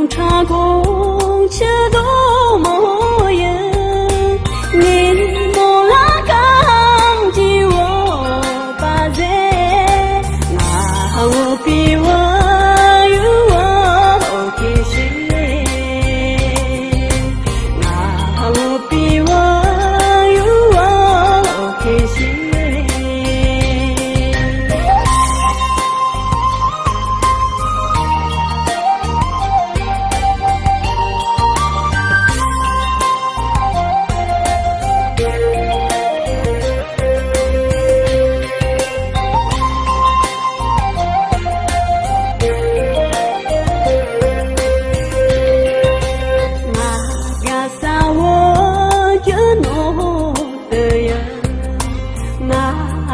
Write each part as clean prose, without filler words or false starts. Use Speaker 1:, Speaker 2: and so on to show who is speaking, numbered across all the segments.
Speaker 1: 茶公吃多么人，你莫拉刚吉我把人，我比我有我的心，我比我有我的心。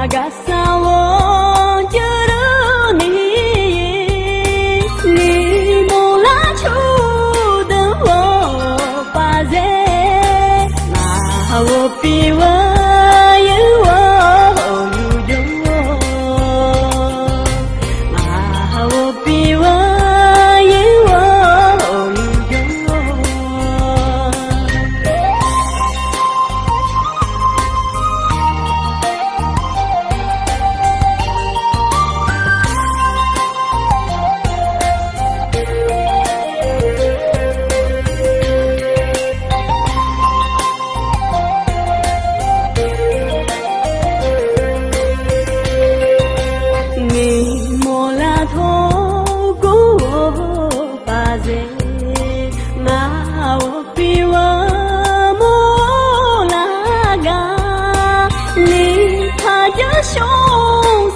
Speaker 1: Agasa wo jero ni ni mola chu de wo pa ze na wo pi wo yu wo yu yo na wo pi wo yu wo yu yo雄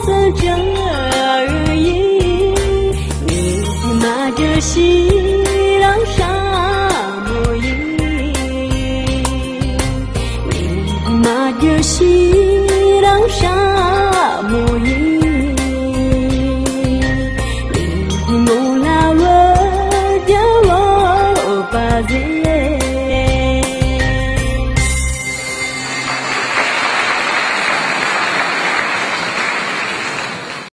Speaker 1: 似这而已，你拿着西凉沙漠影，你拿着西凉沙。